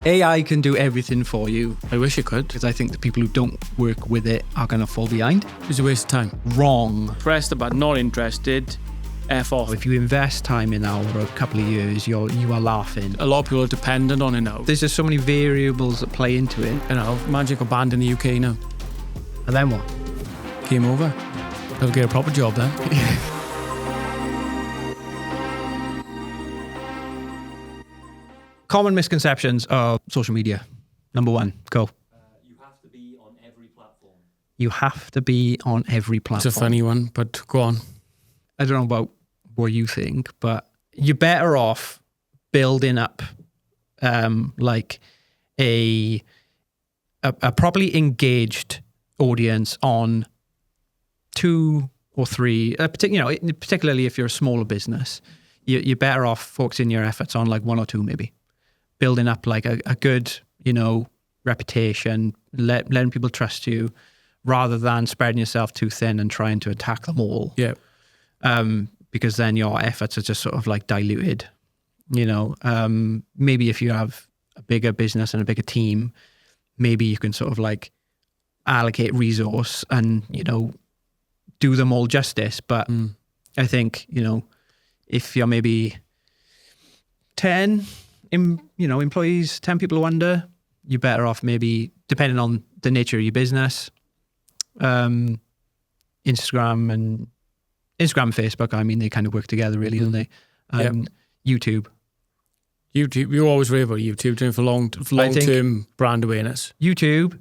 AI can do everything for you. I wish it could. Because I think the people who don't work with it are going to fall behind. It's a waste of time. Wrong. Press the button, not interested, F off. If you invest time in that over a couple of years, you are laughing. A lot of people are dependent on it now. There's just so many variables that play into it. You know, Magic got banned in the UK now. And then what? Game over. They'll get a proper job then. Common misconceptions of social media. Number one, go. You have to be on every platform. You have to be on every platform. It's a funny one, but go on. I don't know about what you think, but you're better off building up like a properly engaged audience on 2 or 3, particularly if you're a smaller business, you're better off focusing your efforts on like 1 or 2 maybe. Building up like a good, reputation, letting people trust you, rather than spreading yourself too thin and trying to attack them all. Yeah. Because then your efforts are just sort of like diluted. Maybe if you have a bigger business and a bigger team, maybe you can sort of like allocate resource and, do them all justice. But I think, if you're maybe 10, employees, 10 people or under, you're better off maybe, depending on the nature of your business, Instagram and Facebook, I mean, they kind of work together really, don't they? YouTube, you always read about YouTube doing for long-term brand awareness. YouTube,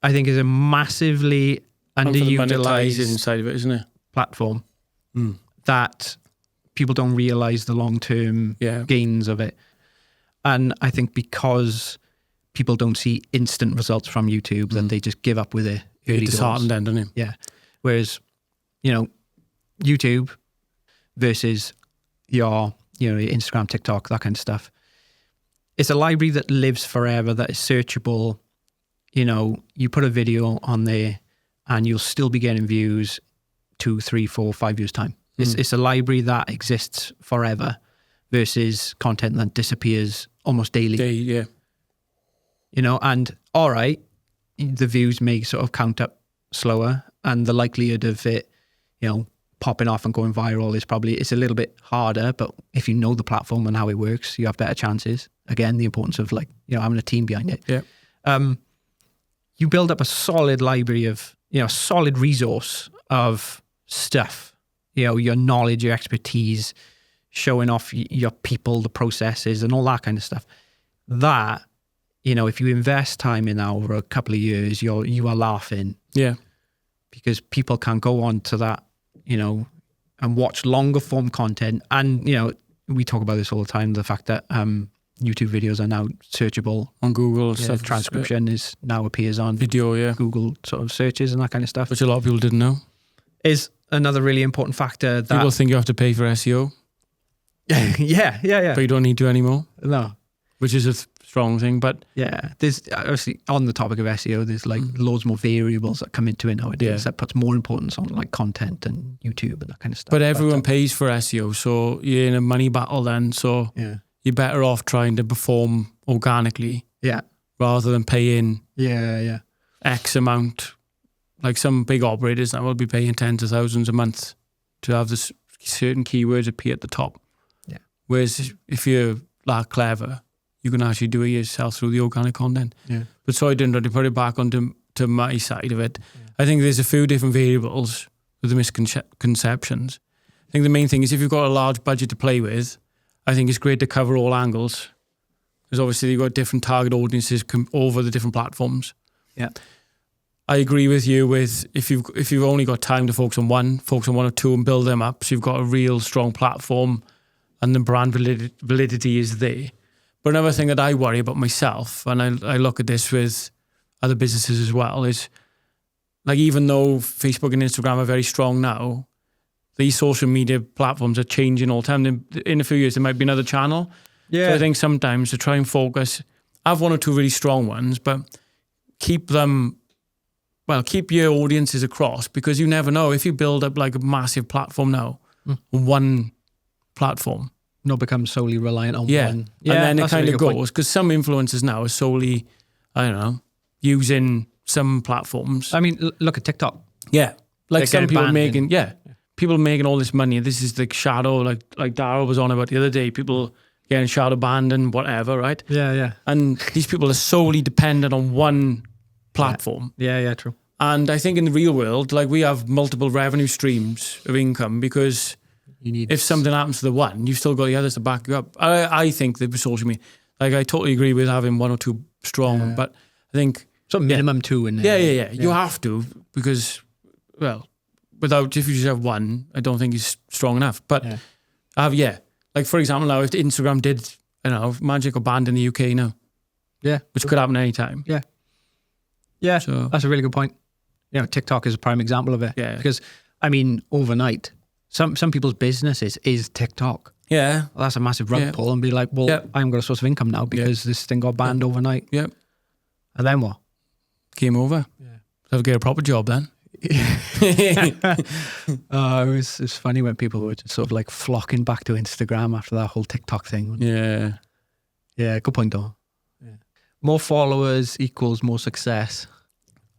I think, is a massively underutilized inside of it, isn't it? Platform that people don't realize the long-term gains of it. And I think because people don't see instant results from YouTube, then they just give up with it early doors. Disheartened then, doesn't it? Yeah. Whereas, YouTube versus your Instagram, TikTok, that kind of stuff, it's a library that lives forever, that is searchable. You put a video on there and you'll still be getting views 2, 3, 4, 5 years time. It's a library that exists forever versus content that disappears almost daily. And all right, the views may sort of count up slower, and the likelihood of it, popping off and going viral it's a little bit harder, but if you know the platform and how it works, you have better chances. Again, the importance of having a team behind it. Yeah. You build up a solid library of, solid resource of stuff, your knowledge, your expertise, showing off your people, the processes and all that kind of stuff. That, if you invest time in that over a couple of years, you are laughing. Yeah. Because people can go on to that, and watch longer form content. And, we talk about this all the time, the fact that YouTube videos are now searchable on Google. Stuff. Transcription is now appears on video, Google sort of searches and that kind of stuff. Which a lot of people didn't know. Is another really important factor. That people think you have to pay for SEO. Yeah. But you don't need to anymore. No. Which is a strong thing, but... Yeah, there's obviously, on the topic of SEO, there's like loads more variables that come into it nowadays that puts more importance on like content and YouTube and that kind of stuff. But everyone pays for SEO, so you're in a money battle then, so you're better off trying to perform organically rather than paying X amount. Like some big operators that will be paying tens of thousands a month to have this certain keywords appear at the top. Yeah. Whereas if you're that clever, you can actually do it yourself through the organic content. Yeah. But so I didn't really put it back onto my side of it. Yeah. I think there's a few different variables with the misconceptions. I think the main thing is if you've got a large budget to play with, I think it's great to cover all angles. Because obviously you've got different target audiences over the different platforms. Yeah. I agree with you with if you've only got time to focus on one or two and build them up, so you've got a real strong platform and the brand validity is there. But another thing that I worry about myself, and I look at this with other businesses as well, is like even though Facebook and Instagram are very strong now, these social media platforms are changing all the time. In a few years, there might be another channel. Yeah. So I think sometimes to try and focus, I have 1 or 2 really strong ones, but keep your audiences across, because you never know. If you build up like a massive platform now, one platform, not become solely reliant on yeah. one. Yeah, and then it kind of goes, because some influencers now are solely, I don't know, using some platforms. I mean, look at TikTok. Yeah. Like some people making, people making all this money. This is the shadow, like Daryl was on about the other day, people getting shadow banned and whatever, right? Yeah, yeah. And these people are solely dependent on one platform. Yeah, true. And I think in the real world, like we have multiple revenue streams of income because if something happens to the one, you've still got the others to back you up. I think that with social media, like I totally agree with having one or two strong, but I think... So minimum two in there. Yeah. You have to because, well, if you just have one, I don't think he's strong enough. But like for example, now if Instagram did, Magic or banned in the UK now, which could happen any time. Yeah, so that's a really good point. TikTok is a prime example of it. Yeah, because I mean, overnight, some people's businesses is TikTok. Yeah, well, that's a massive rug pull, and be like, well, I haven't got a source of income now because this thing got banned overnight. Yeah, and then what? Game over. Yeah, have to get a proper job then. It's funny when people were just sort of like flocking back to Instagram after that whole TikTok thing. Yeah, good point though. Yeah. More followers equals more success.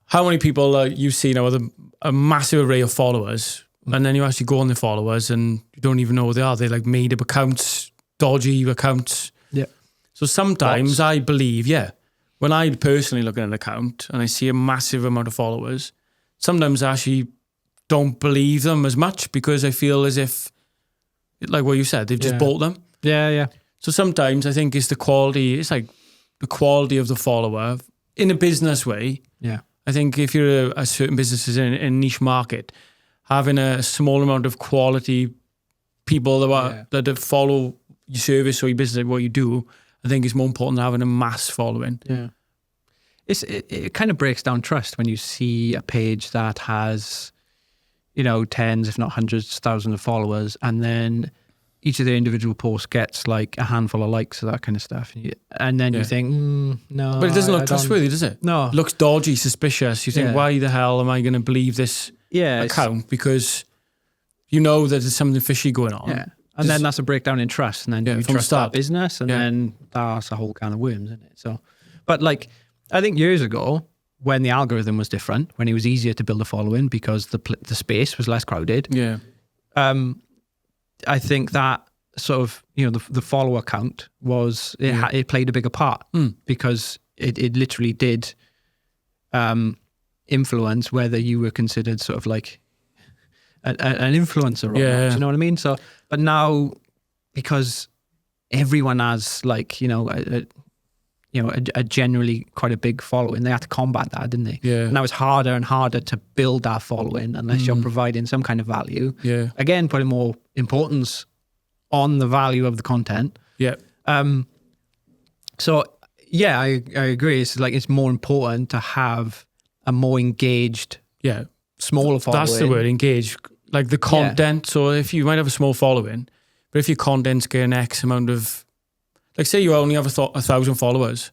How many people you see now with a massive array of followers, and then you actually go on the followers and you don't even know who they are? They're like made up accounts, dodgy accounts. Yeah. So sometimes I believe, when I personally look at an account and I see a massive amount of followers, sometimes I actually don't believe them as much because I feel as if, like what you said, they've just bought them. Yeah. So sometimes I think it's the quality of the follower in a business way. Yeah. I think if you're a certain business is in a niche market, having a small amount of quality people that follow your service or your business, what you do, I think it's more important than having a mass following. Yeah. It kind of breaks down trust when you see a page that has, tens, if not hundreds, thousands of followers, and then each of their individual posts gets like a handful of likes or that kind of stuff. And then you think, no. But it doesn't look trustworthy, does it? No. It looks dodgy, suspicious. You think, why the hell am I going to believe this account? Because you know that there's something fishy going on. Yeah. And then that's a breakdown in trust. And then you trust that business, and then that's a whole can of worms, isn't it? So, but like, I think years ago, when the algorithm was different, when it was easier to build a following because the space was less crowded. Yeah. I think that sort of, the follower count was, it played a bigger part because it literally did influence whether you were considered sort of like an influencer or not. Do you know what I mean? So, but now, because everyone has like, a generally quite a big following, they had to combat that, didn't they? Yeah. And now it's harder and harder to build that following unless you're providing some kind of value. Yeah. Again, putting more importance on the value of the content. Yeah. So I agree. It's more important to have a more engaged, smaller following. That's the word, engaged. Like the content. So if you might have a small following, but if your content's getting X amount of, like say you only have 1,000 followers,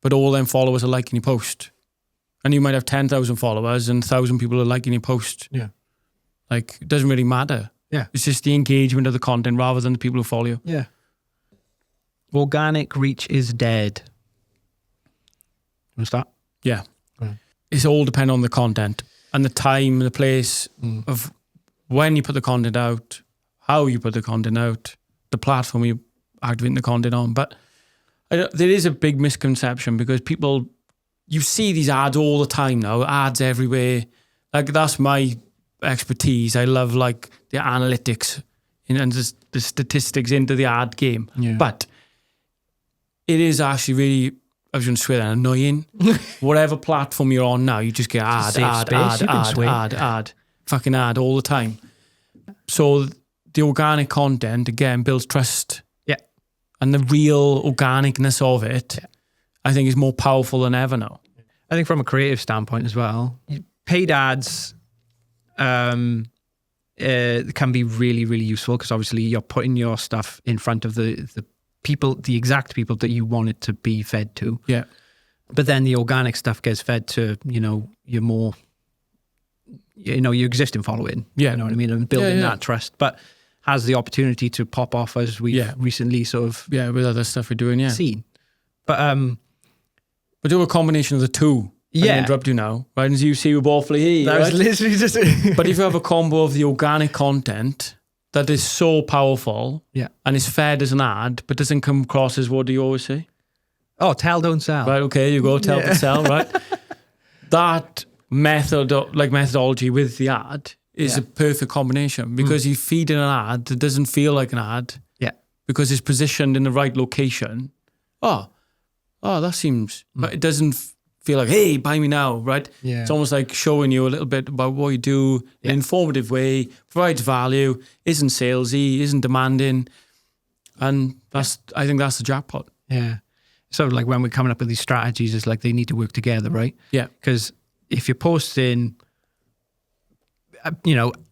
but all them followers are liking your post, and you might have 10,000 followers and 1,000 people are liking your post. Yeah. Like it doesn't really matter. Yeah. It's just the engagement of the content rather than the people who follow you. Yeah. Organic reach is dead. What's that? Yeah. It's all dependent on the content and the time, the place of when you put the content out, how you put the content out, the platform you activating the content on. But there is a big misconception because you see these ads all the time now, ads everywhere. Like that's my expertise. I love like the analytics and the statistics into the ad game. Yeah. But it is actually really, I was going to swear that, annoying. Whatever platform you're on now, you just get ad, fucking ad all the time. So the organic content, again, builds trust. Yeah. And the real organicness of it, I think is more powerful than ever now. I think from a creative standpoint as well, paid ads can be really, really useful because obviously you're putting your stuff in front of the people, the exact people that you want it to be fed to. Yeah. But then the organic stuff gets fed to, your more, your existing following. Yeah. You know what I mean? And building that trust. But has the opportunity to pop off as we've recently sort of with other stuff we're doing seen. But do a combination of the two. I interrupt you now, right? As you see, we're both here. That was literally just. But if you have a combo of the organic content that is so powerful, and is fed as an ad, but doesn't come across as, what do you always say? Oh, tell, don't sell. Right, okay, you go, tell, don't sell, right? That methodology with the ad is a perfect combination, because you feed in an ad that doesn't feel like an ad, because it's positioned in the right location. Oh, that seems, but it doesn't feel like, hey, buy me now, right? It's almost like showing you a little bit about what you do in an informative way, provides value, isn't salesy, isn't demanding, and I think that's the jackpot. Yeah. So like when we're coming up with these strategies, it's like they need to work together, right? Yeah. Because if you're posting,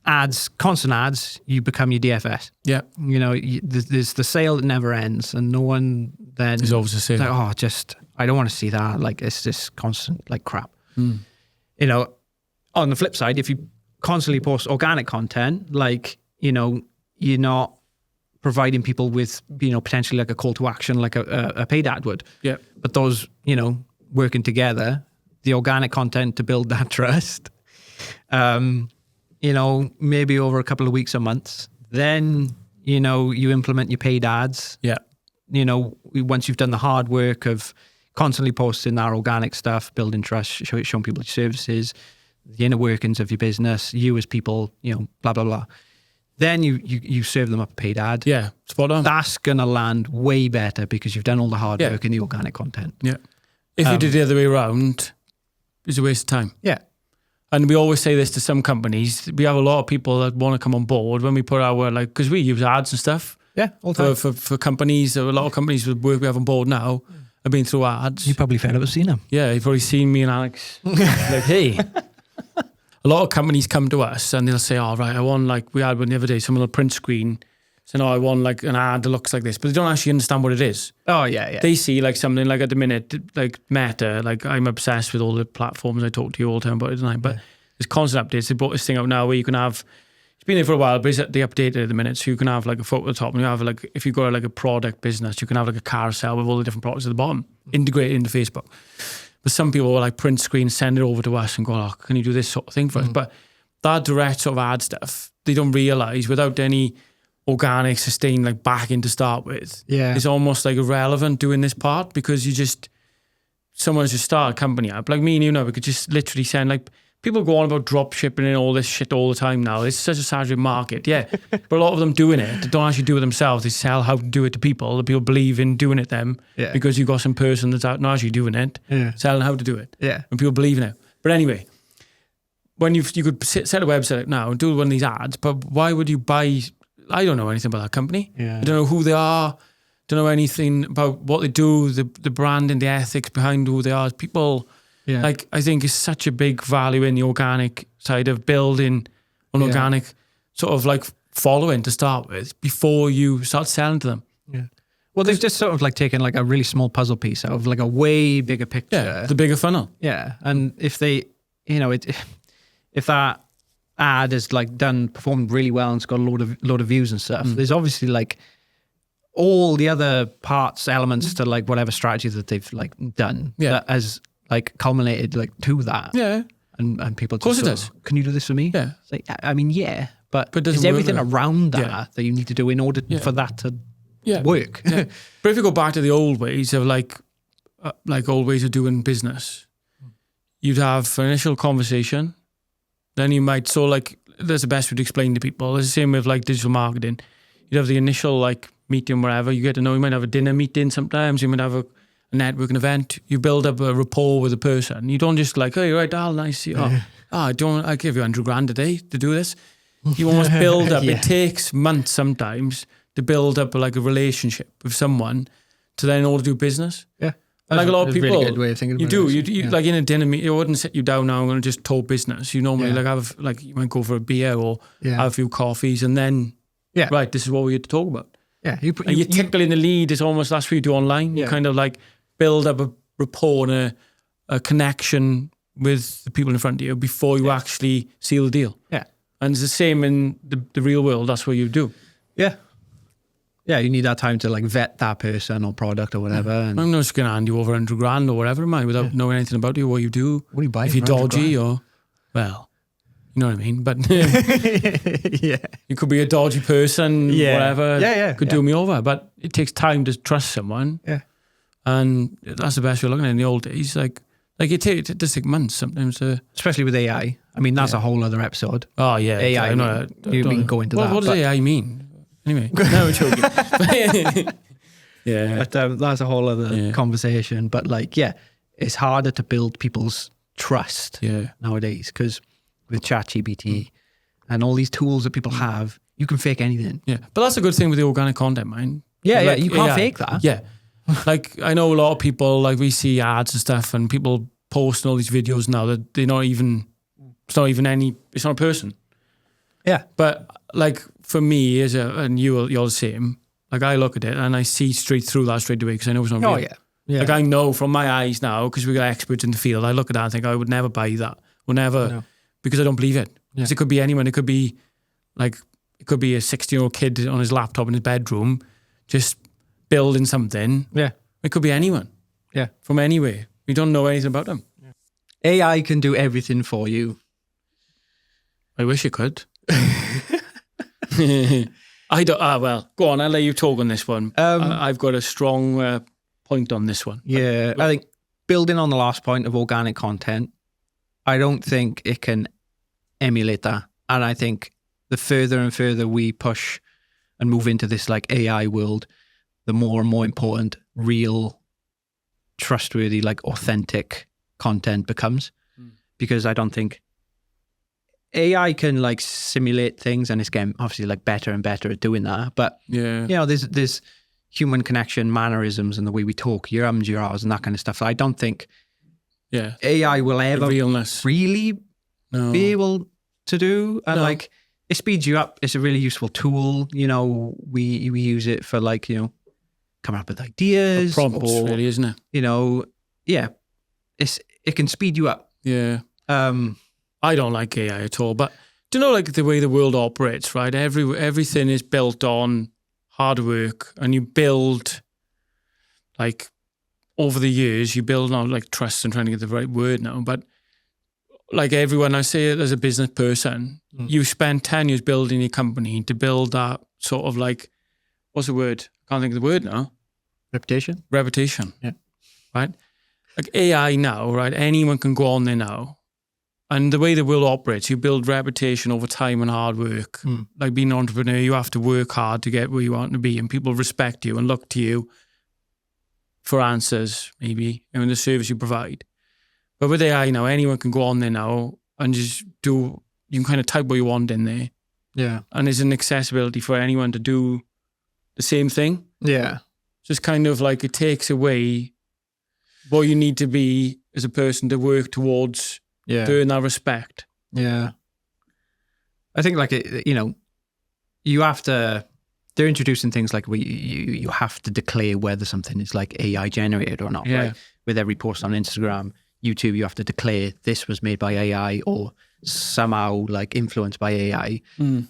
ads, constant ads, you become your DFS. Yeah. There's the sale that never ends, and no one then... There's always a sale. Like, I don't want to see that. Like, it's just constant, like, crap. On the flip side, if you constantly post organic content, like, you're not providing people with, potentially like a call to action, like a paid ad would. Yeah. But those, working together, the organic content to build that trust, maybe over a couple of weeks or months, then, you implement your paid ads. Yeah. Once you've done the hard work of constantly posting that organic stuff, building trust, showing people your services, the inner workings of your business, you as people, blah, blah, blah. Then you serve them up a paid ad. Yeah, spot on. That's going to land way better because you've done all the hard work in the organic content. Yeah. If you did the other way around, it's a waste of time. Yeah. And we always say this to some companies. We have a lot of people that want to come on board when we put our, because we use ads and stuff. Yeah, all the time. For companies, a lot of companies with work we have on board now have been through ads. You probably fed up with seeing them. Yeah, you've probably seen me and Alex. Like, hey. A lot of companies come to us and they'll say, oh, right, I want, like, we had one the other day, someone will print screen, say, no, I want, like, an ad that looks like this, but they don't actually understand what it is. Oh, yeah. They see, like, something, like, at the minute, like, Meta, like, I'm obsessed with all the platforms. I talk to you all the time about it tonight, but there's constant updates. They brought this thing out now where you can have, it's been there for a while, but they updated it at the minute, so you can have, like, a photo at the top, and you have, like, if you've got, like, a product business, you can have, like, a carousel with all the different products at the bottom, integrated into Facebook. But some people will, like, print screen, send it over to us and go, oh, can you do this sort of thing for us? But that direct sort of ad stuff, they don't realise, without any organic, sustained, like, backing to start with, it's almost, like, irrelevant doing this part, because someone's just started a company up. Like me and we could just literally send, like, people go on about drop shipping and all this shit all the time now. It's such a saturated market, but a lot of them doing it, they don't actually do it themselves. They sell how to do it to people. The people believe in doing it them because you've got some person that's out not actually doing it, selling how to do it. Yeah. And people believe in it. But anyway, when you could set a website up now and do one of these ads, but why would you buy? I don't know anything about that company. I don't know who they are. Don't know anything about what they do, the brand and the ethics behind who they are as people. Yeah. Like, I think it's such a big value in the organic side of building an organic sort of like following to start with before you start selling to them. Yeah. Well, they've just sort of like taken like a really small puzzle piece out of like a way bigger picture. Yeah, the bigger funnel. Yeah. And if they, if that ad is like performed really well and it's got a load of views and stuff, there's obviously like all the other elements to like whatever strategy that they've like done that has like culminated like to that. Yeah. And people just, of course it does. Can you do this for me? Yeah. It's like, I mean, but there's everything around that you need to do in order for that to work. Yeah. But if you go back to the old ways of like old ways of doing business, you'd have an initial conversation, then you might, so like, that's the best way to explain to people. It's the same with like digital marketing. You'd have the initial like meeting, wherever you get to know, you might have a dinner meeting sometimes, you might have a networking event, you build up a rapport with a person. You don't just like, oh, you're right, Al, nice. I give you $100,000 a day to do this. You almost build up, it takes months sometimes to build up like a relationship with someone to then in order to do business. Yeah. Like a lot of people, really good way of thinking about you like in a dinner meeting, it wouldn't sit you down now, I'm going to just talk business. You normally you might go for a beer or have a few coffees and then, right, this is what we had to talk about. Yeah. You tickle in the lead, it's almost that's what you do online. You kind of like build up a rapport and a connection with the people in front of you before you actually seal the deal. Yeah. And it's the same in the real world, that's what you do. Yeah. Yeah, you need that time to like vet that person or product or whatever. And I'm not just going to hand you over 100 grand or whatever, am I, without knowing anything about you, what you do. What do you buy? If you're dodgy or, well, you know what I mean? But yeah, you could be a dodgy person, whatever. Yeah. Could do me over. But it takes time to trust someone. Yeah. And that's the best you're looking at in the old days. Like it does take months sometimes to... Especially with AI. I mean, that's a whole other episode. Oh, yeah. AI, you can go into that. What does AI mean? Anyway, no, we're joking. Yeah. But that's a whole other conversation. But like, it's harder to build people's trust nowadays because with ChatGPT and all these tools that people have, you can fake anything. Yeah. But that's a good thing with the organic content, man. Yeah, like, you can't fake that. Yeah. Like, I know a lot of people, like we see ads and stuff and people posting all these videos now that it's not a person. Yeah. But like for me, and you're the same, like I look at it and I see straight through that straight away because I know it's not real. Oh, yeah. Like I know from my eyes now, because we got experts in the field, I look at that and think I would never buy that. Would never, because I don't believe it. Because it could be anyone. It could be a 16-year-old kid on his laptop in his bedroom just building something. Yeah. It could be anyone. Yeah. From anywhere. We don't know anything about them. Yeah. AI can do everything for you. I wish it could. I don't. Well, go on. I'll let you talk on this one. I've got a strong point on this one. Yeah, I think building on the last point of organic content, I don't think it can emulate that. And I think the further and further we push and move into this like AI world, the more and more important real, trustworthy, like authentic content becomes. Because I don't think AI can like simulate things, and it's getting obviously like better and better at doing that. But there's human connection, mannerisms, and the way we talk, your ums, your ahs, and that kind of stuff. I don't think AI will ever really be able to do. And like it speeds you up. It's a really useful tool. You know, we use it for like, you know, coming up with ideas. Prompts, really, isn't it? You know, it can speed you up. Yeah. I don't like AI at all, but do you know, like the way the world operates, right? Everything is built on hard work, and you build, like, over the years, you build on like trust and trying to get the right word now. But like everyone, I say it as a business person, you spend 10 years building your company to build that sort of like, what's the word? I can't think of the word now. Reputation. Yeah. Right? Like AI now, right? Anyone can go on there now. And the way the world operates, you build reputation over time and hard work. Like being an entrepreneur, you have to work hard to get where you want to be, and people respect you and look to you for answers, maybe, in the service you provide. But with AI now, anyone can go on there now and just you can kind of type what you want in there. Yeah. And there's an accessibility for anyone to do the same thing. Yeah. Just kind of like it takes away what you need to be as a person to work towards doing that respect. Yeah. I think like, you have to, they're introducing things like you have to declare whether something is like AI generated or not, right? With every post on Instagram, YouTube, you have to declare this was made by AI or somehow like influenced by AI,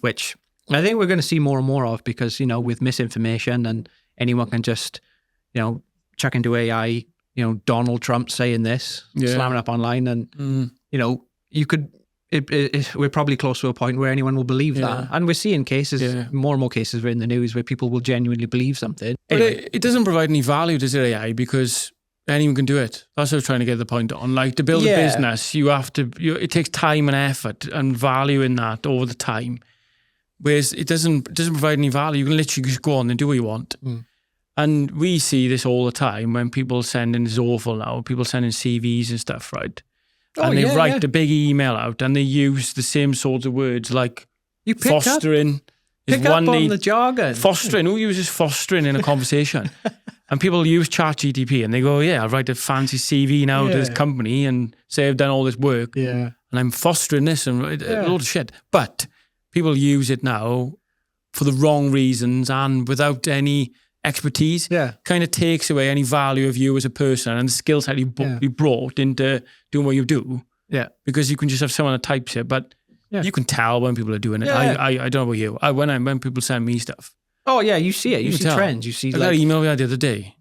which I think we're going to see more and more of because, you know, with misinformation and anyone can just, you know, chuck into AI, you know, Donald Trump saying this, slamming up online and, you know, you could, we're probably close to a point where anyone will believe that. And we're seeing cases, more and more cases in the news where people will genuinely believe something. Anyway. But it doesn't provide any value, does it, AI? Because anyone can do it. That's what I was trying to get the point on. Like to build a business, you have to, it takes time and effort and value in that over the time. Whereas it doesn't provide any value. You can literally just go on and do what you want. And we see this all the time when people send in, this is awful now, people send in CVs and stuff, right? And they write a big email out and they use the same sorts of words like fostering. Pick up on the jargon. Fostering. Who uses fostering in a conversation? And people use ChatGPT and they go, I'll write a fancy CV now to this company and say I've done all this work. And I'm fostering this and a load of shit. But people use it now for the wrong reasons and without any expertise. Kind of takes away any value of you as a person and the skill set you brought into doing what you do. Because you can just have someone that types it, but you can tell when people are doing it. I don't know about you. When people send me stuff, Oh yeah, you see it. You see tell. trends. You see like that email we had the other day.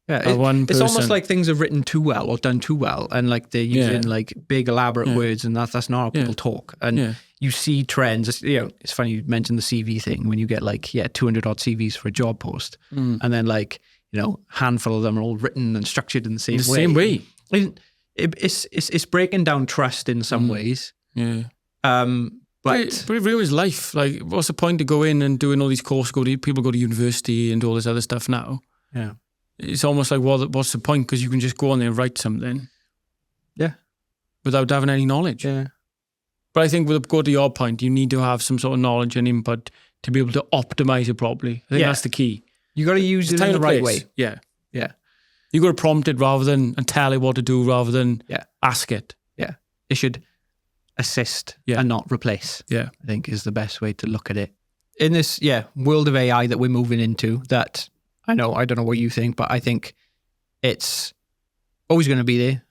Yeah, it's almost like things are written too well or done too well, and like they're using like big elaborate words, and that's not how people talk. And you see trends. It's funny you mentioned the CV thing. When you get like 200 odd CVs for a job post, and then like handful of them are all written and structured in the same way. It's breaking down trust in some ways. Yeah. But it ruins life. Like, what's the point of going and doing all these courses? People go to university and all this other stuff now. Yeah. It's almost like, what's the point? Because you can just go on there and write something. Yeah. Without having any knowledge. Yeah. But I think, go to your point, you need to have some sort of knowledge and input to be able to optimize it properly. I think that's the key. You got to use it in the right way. Yeah. Yeah. You got to prompt it and tell it what to do rather than ask it. Yeah. It should assist and not replace. Yeah. I think is the best way to look at it. In this world of AI that we're moving into, that I don't know what you think, but I think it's always going to be there.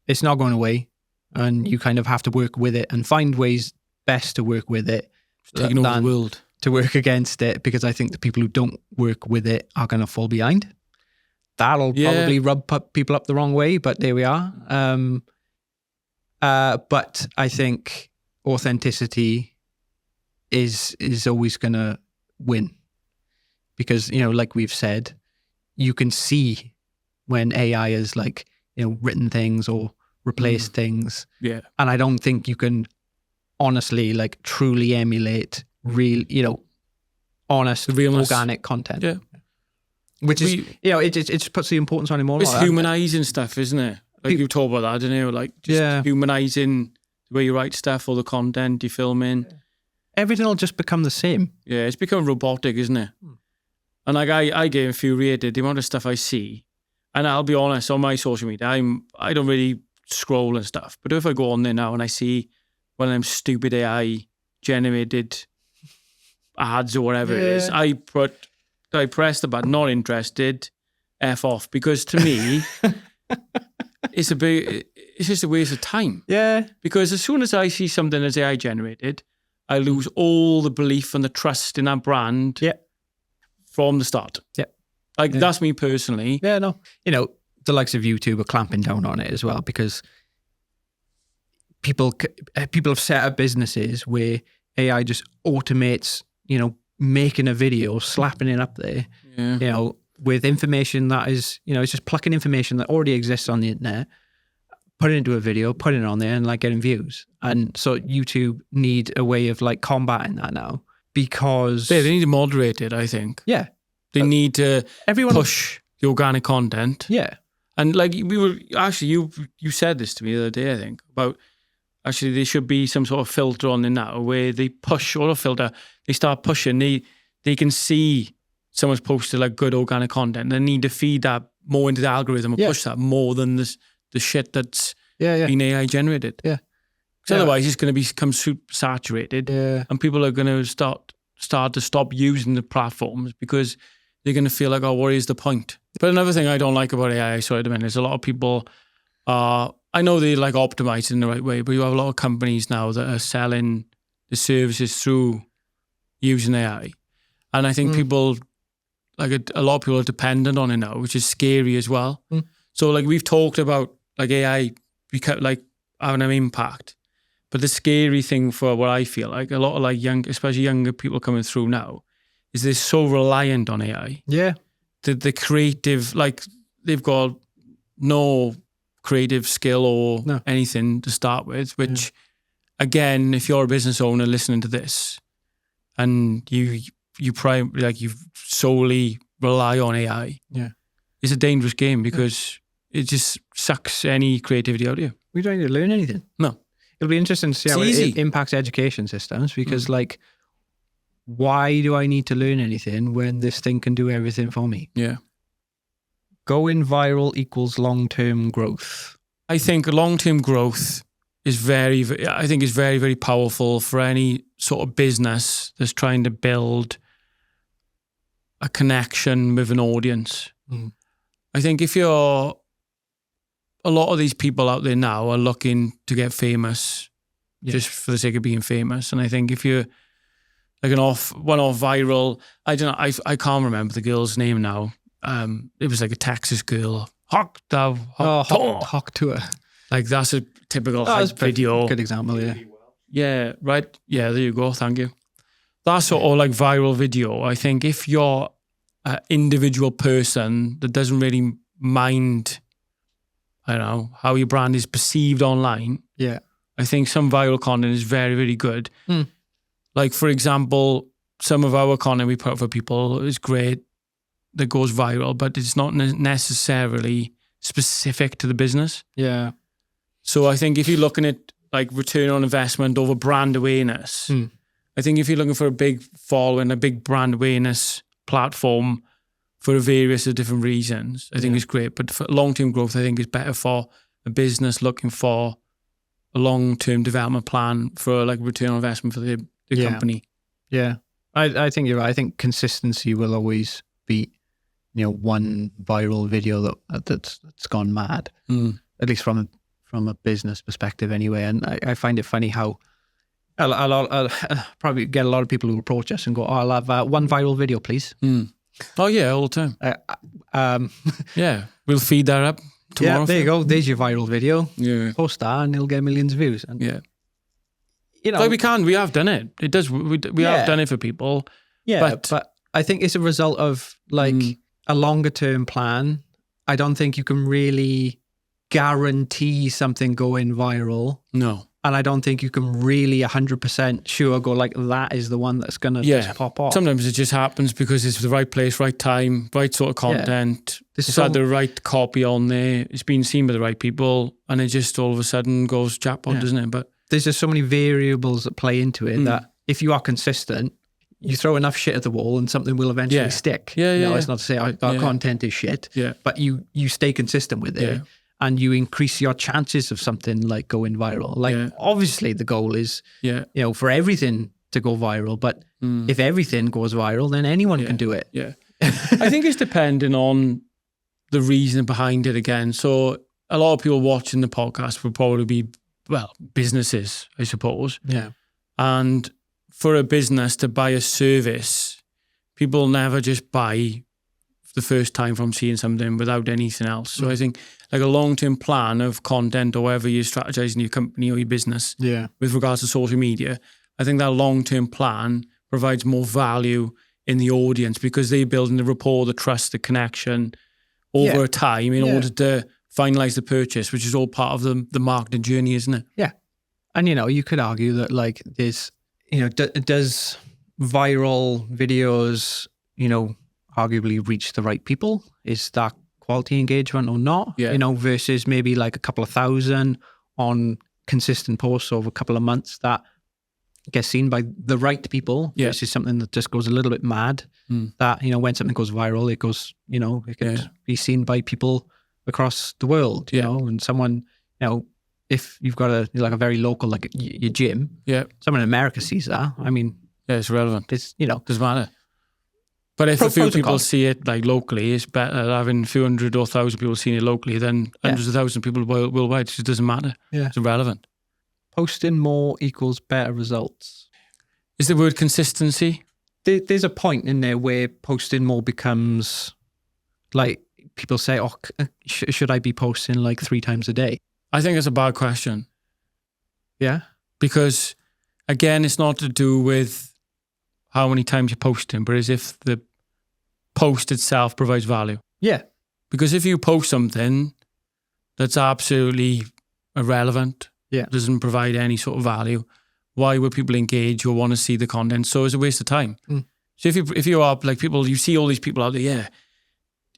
It's not going away, and you kind of have to work with it and find ways best to work with it. Taking over the world. To work against it, because I think the people who don't work with it are going to fall behind. That'll probably rub people up the wrong way, but there we are. But I think authenticity is always going to win, because like we've said, you can see when AI is like written things or replaced things. Yeah, and I don't think you can honestly like truly emulate real, honest, organic content. Yeah, which is it just puts the importance on it more. It's humanizing stuff, isn't it? Like you talk about that, didn't you? Like just humanizing the way you write stuff or the content you film in. Everything will just become the same. Yeah, it's become robotic, isn't it? And like I get infuriated the amount of stuff I see. And I'll be honest, on my social media, I don't really scroll and stuff. But if I go on there now and I see one of them stupid AI generated ads or whatever it is, I press the button, not interested, F off. Because to me, it's just a waste of time. Yeah. Because as soon as I see something that's AI generated, I lose all the belief and the trust in that brand from the start. Yeah. That's me personally. Yeah, no. The likes of YouTube are clamping down on it as well, because people have set up businesses where AI just automates, making a video, slapping it up there, with information that is, it's just plucking information that already exists on the internet, putting it into a video, putting it on there and like getting views. And so YouTube need a way of like combating that now, because they need to moderate it, I think. Yeah. They need to push the organic content. Yeah. And like you said this to me the other day, I think, about actually there should be some sort of filter on there now where they push, or a filter, they start pushing, they can see someone's posted like good organic content. They need to feed that more into the algorithm and push that more than the shit that's been AI generated. Yeah. Because otherwise it's going to become super saturated and people are going to start to stop using the platforms because they're going to feel like, oh, what is the point? But another thing I don't like about AI, is a lot of people I know they like optimize in the right way, but you have a lot of companies now that are selling the services through using AI. And I think people, like a lot of people are dependent on it now, which is scary as well. So like we've talked about like AI like having an impact. But the scary thing for what I feel like, a lot of like especially younger people coming through now, is they're so reliant on AI. Yeah. The creative, like they've got no creative skill or anything to start with, which again, if you're a business owner listening to this and you solely rely on AI, it's a dangerous game because it just sucks any creativity out of you. We don't need to learn anything. No. It'll be interesting to see how it impacts education systems, because like, why do I need to learn anything when this thing can do everything for me? Yeah. Going viral equals long-term growth. I think long-term growth is very, very powerful for any sort of business that's trying to build a connection with an audience. I think if a lot of these people out there now are looking to get famous just for the sake of being famous. And I think if you're like one-off viral. I don't know. I can't remember the girl's name now. It was like a Texas girl. Hawk Tour. Like that's a typical hype video. Good example, yeah. Yeah, right. Yeah, there you go. Thank you. That sort of like viral video. I think if you're an individual person that doesn't really mind, I don't know, how your brand is perceived online. Yeah. I think some viral content is very, very good. Like, for example, some of our content we put up for people is great that goes viral, but it's not necessarily specific to the business. Yeah. So I think if you're looking at like return on investment over brand awareness, I think if you're looking for a big following, a big brand awareness platform for various different reasons, I think it's great. But for long-term growth, I think it's better for a business looking for a long-term development plan for like return on investment for the company. Yeah. I think you're right. I think consistency will always beat, one viral video that's gone mad, at least from a business perspective anyway. And I find it funny how I'll probably get a lot of people who approach us and go, I'll have one viral video, please. Oh yeah, all the time. Yeah, we'll feed that up tomorrow. Yeah, there you go. There's your viral video. Yeah. Post that and it'll get millions of views. And, like we have done it. It does. We have done it for people. Yeah, but I think it's a result of like a longer term plan. I don't think you can really guarantee something going viral. No. And I don't think you can really 100% sure go like that is the one that's going to just pop off. Sometimes it just happens because it's the right place, right time, right sort of content. It's had the right copy on there. It's been seen by the right people, and it just all of a sudden goes jackpot, doesn't it? But there's just so many variables that play into it that if you are consistent, you throw enough shit at the wall and something will eventually stick. It's not to say our content is shit, but you stay consistent with it. And you increase your chances of something like going viral. Like obviously the goal is, for everything to go viral. But if everything goes viral, then anyone can do it. Yeah, I think it's depending on the reason behind it again. So a lot of people watching the podcast will probably be, businesses, I suppose. Yeah. And for a business to buy a service, people never just buy the first time from seeing something without anything else. So I think like a long-term plan of content or whatever you're strategizing your company or your business with regards to social media, I think that long-term plan provides more value in the audience because they're building the rapport, the trust, the connection over time in order to finalize the purchase, which is all part of the marketing journey, isn't it? Yeah. And, you could argue that like there's, does viral videos, arguably reach the right people? Is that quality engagement or not? Versus maybe like a couple of thousand on consistent posts over a couple of months that gets seen by the right people versus something that just goes a little bit mad. That, when something goes viral, it goes, it can be seen by people across the world, you know, and someone, if you've got a very local, like your gym, someone in America sees that. I mean, it's relevant. It's, doesn't matter. But if a few people see it like locally, it's better having a few hundred or 1,000 people seeing it locally than hundreds of thousands of people worldwide. It just doesn't matter. Yeah. It's irrelevant. Posting more equals better results. Is the word consistency? There's a point in there where posting more becomes like people say, should I be posting like 3 times a day? I think it's a bad question. Yeah. Because again, it's not to do with how many times you're posting, but as if the post itself provides value. Yeah. Because if you post something that's absolutely irrelevant, doesn't provide any sort of value, why would people engage or want to see the content? So it's a waste of time. So if you are like people, you see all these people out there,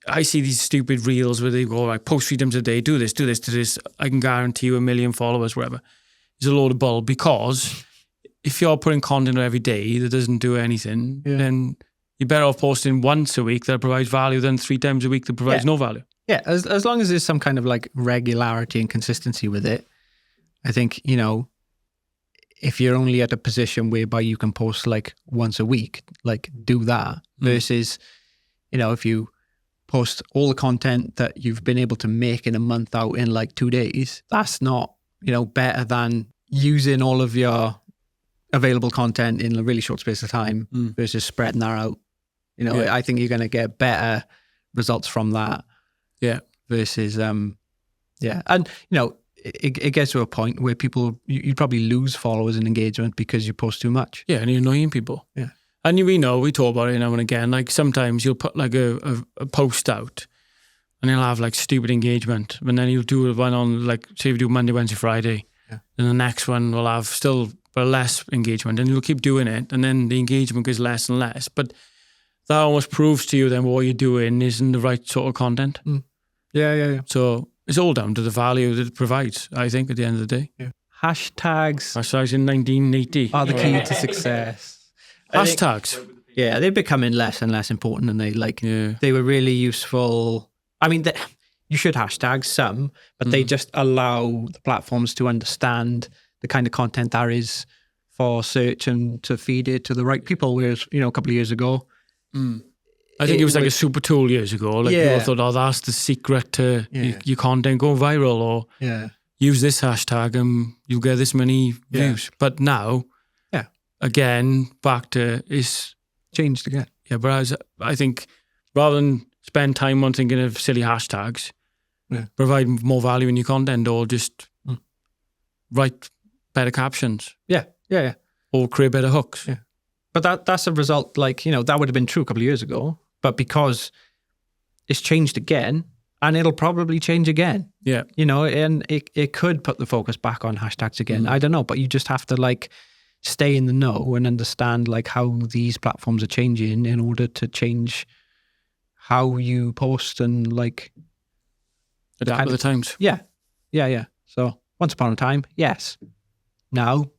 I see these stupid reels where they go, like, post 3 times a day, do this, do this, do this. I can guarantee you 1 million followers, whatever. It's a load of bull because if you're putting content every day that doesn't do anything, then you're better off posting once a week that provides value than 3 times a week that provides no value. Yeah, as long as there's some kind of like regularity and consistency with it, I think, if you're only at a position whereby you can post like once a week, like do that versus, if you post all the content that you've been able to make in a month out in like 2 days, that's not, better than using all of your available content in a really short space of time versus spreading that out. You know, I think you're going to get better results from that. Yeah. Versus, and you know, it gets to a point where you probably lose followers and engagement because you post too much. Yeah, and you're annoying people. Yeah. And we talk about it now and again. Like sometimes you'll put like a post out and you'll have like stupid engagement. And then you'll do one on like, say you do Monday, Wednesday, Friday. Yeah. And the next one will have still less engagement. And you'll keep doing it. And then the engagement goes less and less. But that almost proves to you then what you're doing isn't the right sort of content. Mm. Yeah. So it's all down to the value that it provides, I think, at the end of the day. Yeah. Hashtags in 1980 are the key to success. Hashtags. Yeah, they're becoming less and less important, and they were really useful. I mean, you should hashtag some, but they just allow the platforms to understand the kind of content there is for search and to feed it to the right people. Whereas, you know, a couple of years ago, I think it was like a super tool years ago. Like people thought, oh, that's the secret to your content go viral, or use this hashtag and you'll get this many views. But now, again, back to it's changed again. Yeah, but I think rather than spend time on thinking of silly hashtags, provide more value in your content, or just write better captions. Yeah. Or create better hooks. Yeah. But that's a result, like, you know, that would have been true a couple of years ago, but because it's changed again, and it'll probably change again. Yeah. You know, and it could put the focus back on hashtags again. I don't know, but you just have to like stay in the know and understand like how these platforms are changing in order to change how you post and like adapt to the times. Yeah. So once upon a time, yes. Now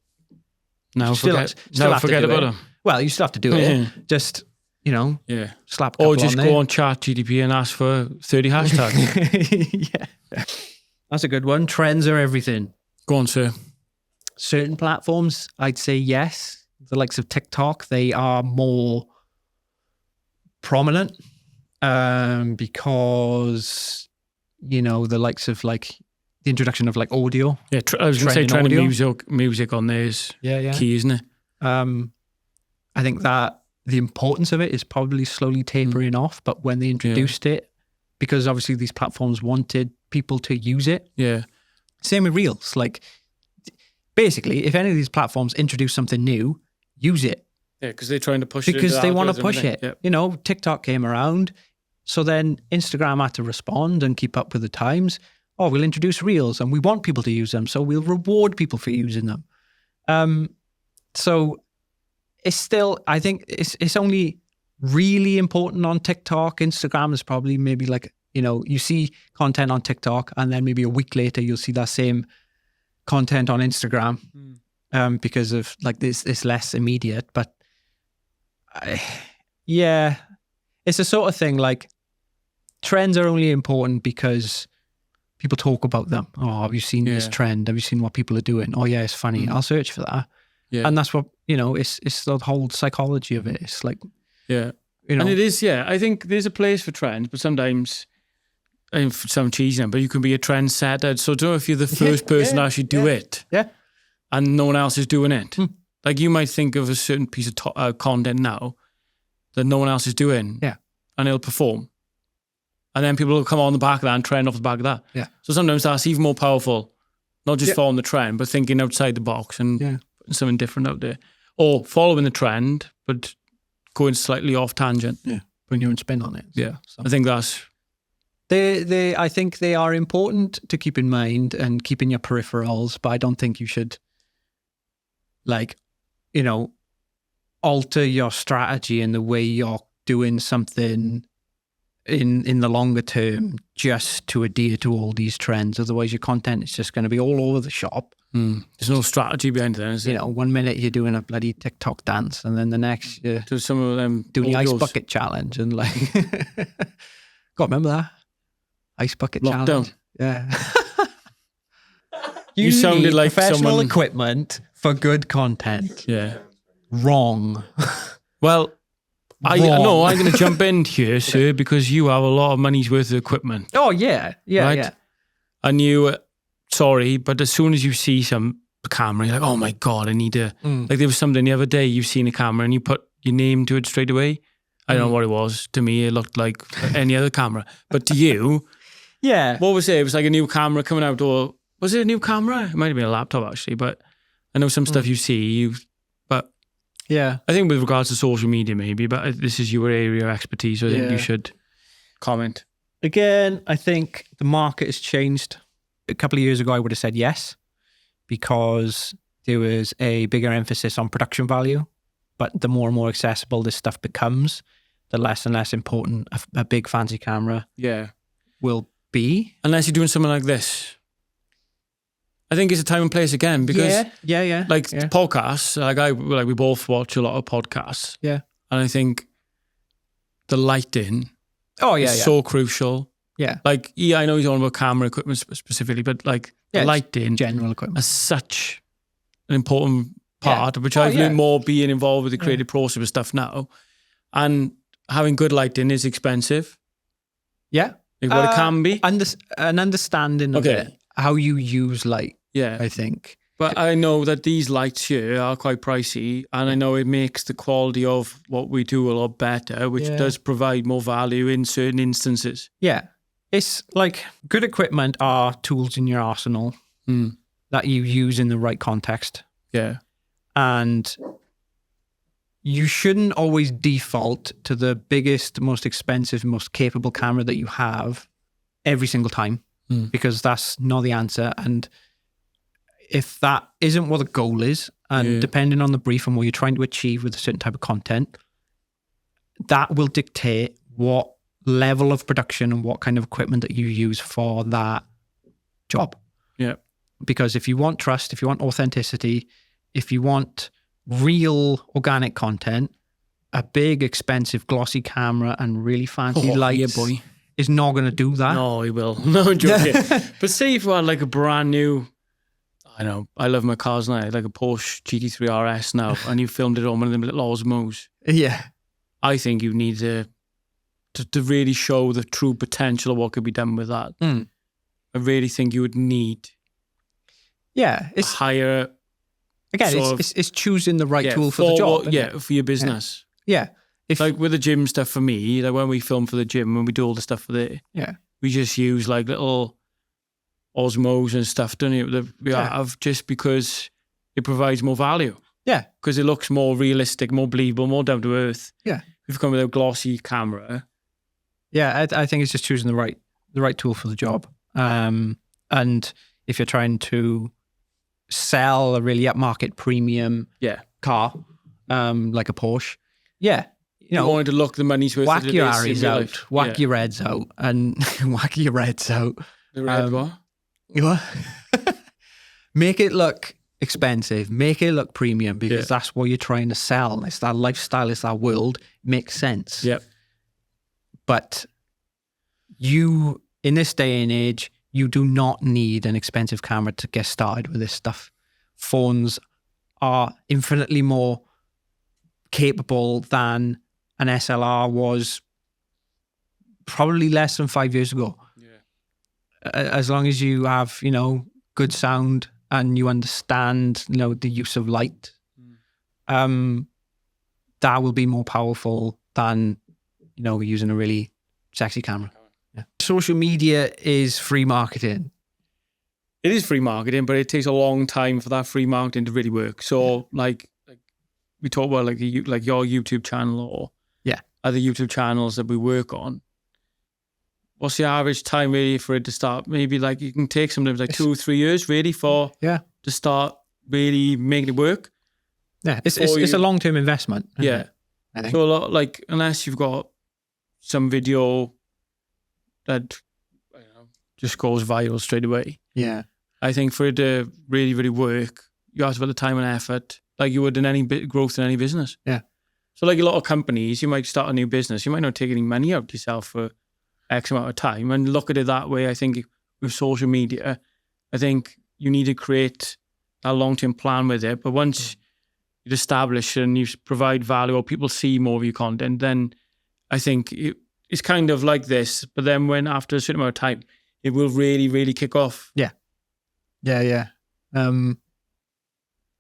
forget about them. Well, you still have to do it. Just, you know, slap a couple or just go on ChatGPT and ask for 30 hashtags. Yeah. That's a good one. Trends are everything. Go on, sir. Certain platforms, I'd say yes. The likes of TikTok, they are more prominent because, you know, the likes of like the introduction of like audio. Yeah, I was going to say trending music on there is key, isn't it? I think that the importance of it is probably slowly tapering off, but when they introduced it, because obviously these platforms wanted people to use it. Yeah. Same with Reels. Like, basically, if any of these platforms introduce something new, use it. Yeah, because they're trying to push it. Because they want to push it. Yep. You know, TikTok came around, so then Instagram had to respond and keep up with the times. Oh, we'll introduce Reels and we want people to use them, so we'll reward people for using them. So it's still, I think it's only really important on TikTok. Instagram is probably maybe like, you know, you see content on TikTok and then maybe a week later you'll see that same content on Instagram because of like this less immediate. But it's the sort of thing like trends are only important because people talk about them. Oh, have you seen this trend? Have you seen what people are doing? Oh yeah, it's funny. I'll search for that. Yeah. And that's what, you know, it's the whole psychology of it. It's like, you know. And it is, I think there's a place for trends, but sometimes, I mean, for some cheesy now, but you can be a trendsetter. So I don't know if you're the first person to actually do it. Yeah. And no one else is doing it. Like you might think of a certain piece of content now that no one else is doing. Yeah. And it'll perform. And then people will come on the back of that and trend off the back of that. Yeah. So sometimes that's even more powerful. Not just following the trend, but thinking outside the box and putting something different out there. Or following the trend, but going slightly off tangent. Yeah. Putting your own spin on it. Yeah. So. I think that's... I think they are important to keep in mind and keep in your peripherals, but I don't think you should, like, you know, alter your strategy in the way you're doing something in the longer term just to adhere to all these trends. Otherwise your content is just going to be all over the shop. There's no strategy behind it, is there? You know, 1 minute you're doing a bloody TikTok dance and then the next you're to some of them doing the ice bucket challenge and like God, remember that? Ice bucket challenge. Yeah. you sounded like professional equipment for good content. Yeah. Wrong. Well, I'm going to jump in here, sir, because you have a lot of money's worth of equipment. Oh, yeah. Yeah, right? And you, sorry, but as soon as you see some camera. You're like, oh my God, I need to, like there was something the other day, you've seen a camera and you put your name to it straight away. I don't know what it was. To me, it looked like any other camera. But to you, yeah. What was it? It was like a new camera coming out, or was it a new camera? It might have been a laptop actually, but I know some stuff you see, but yeah. I think with regards to social media maybe, but this is your area of expertise, so I think you should comment. Again, I think the market has changed. A couple of years ago, I would have said yes, because there was a bigger emphasis on production value. But the more and more accessible this stuff becomes, the less and less important a big fancy camera will be. Unless you're doing something like this. I think it's a time and place again, because podcasts, we both watch a lot of podcasts. Yeah. And I think the lighting is so crucial. Yeah. Like, I know he's on about camera equipment specifically, but like the lighting, general equipment, is such an important part, which I've learned more being involved with the creative process of stuff now. And having good lighting is expensive. Yeah. Like what it can be. An understanding of it, how you use light, I think. But I know that these lights here are quite pricey, and I know it makes the quality of what we do a lot better, which does provide more value in certain instances. Yeah. It's like good equipment are tools in your arsenal that you use in the right context. Yeah. And you shouldn't always default to the biggest, most expensive, most capable camera that you have every single time, because that's not the answer. And if that isn't what the goal is, and depending on the brief and what you're trying to achieve with a certain type of content, that will dictate what level of production and what kind of equipment that you use for that job. Yeah. Because if you want trust, if you want authenticity, if you want real organic content, a big, expensive, glossy camera and really fancy lights is not going to do that. No, he will. No, I'm joking. But say if you had like a brand new, I know, I love my cars now, like a Porsche GT3 RS now, and you filmed it on one of them little Osmos. Yeah. I think you need to really show the true potential of what could be done with that. I really think you would need it's higher... Again, it's choosing the right tool for the job. For your business. Yeah. If, like with the gym stuff for me, like when we film for the gym, when we do all the stuff for it, we just use like little Osmos and stuff, don't you? That we have, just because it provides more value. Yeah. Because it looks more realistic, more believable, more down to earth. Yeah. We've come with a glossy camera. Yeah, I think it's just choosing the right tool for the job. And if you're trying to sell a really upmarket premium car, like a Porsche, you wanted to look the money's worth. Whack your Aries out, whack your Reds out, and whack your Reds out. The red what? What? Make it look expensive, make it look premium, because that's what you're trying to sell. It's that lifestyle, it's that world. It makes sense. Yep. But you, in this day and age, you do not need an expensive camera to get started with this stuff. Phones are infinitely more capable than an SLR was probably less than 5 years ago. Yeah. As long as you have, good sound and you understand, the use of light, that will be more powerful than, using a really sexy camera. Yeah. Social media is free marketing. It is free marketing, but it takes a long time for that free marketing to really work. So, like we talk about, like your YouTube channel or other YouTube channels that we work on. What's the average time really for it to start? Maybe like you can take sometimes like 2 or 3 years really to start really making it work. Yeah, it's a long-term investment. Yeah, I think. So a lot, like, unless you've got some video that just goes viral straight away. Yeah. I think for it to really, really work, you have to put the time and effort like you would in any growth in any business. Yeah. So like a lot of companies, you might start a new business. You might not take any money out yourself for X amount of time, and look at it that way. I think with social media, I think you need to create a long-term plan with it. But once you establish and you provide value or people see more of your content, then I think it's kind of like this. But then when after a certain amount of time, it will really, really kick off. Yeah. Yeah, yeah.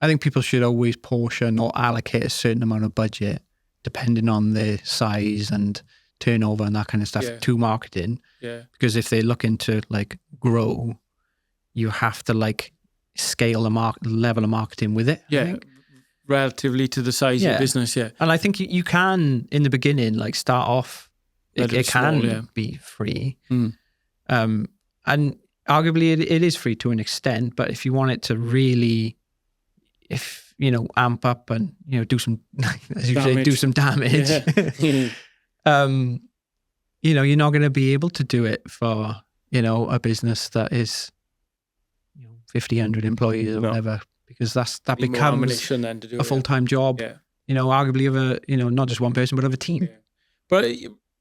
I think people should always portion or allocate a certain amount of budget, depending on their size and turnover and that kind of stuff, to marketing. Yeah. Because if they're looking to like grow, you have to like scale the level of marketing with it. Yeah. I think. Relatively to the size of your business. Yeah. And I think you can, in the beginning, like start off, it can be free. And arguably it is free to an extent, but if you want it to really, amp up and, do some, as you say, do some damage, you're not going to be able to do it for, a business that is, 50, 100 employees or whatever, because that becomes a full-time job, arguably of a, not just one person, but of a team. Yeah. But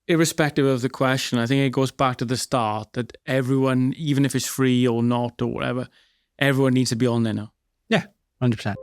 irrespective of the question, I think it goes back to the start that everyone, even if it's free or not or whatever, everyone needs to be on there now. Yeah, 100%.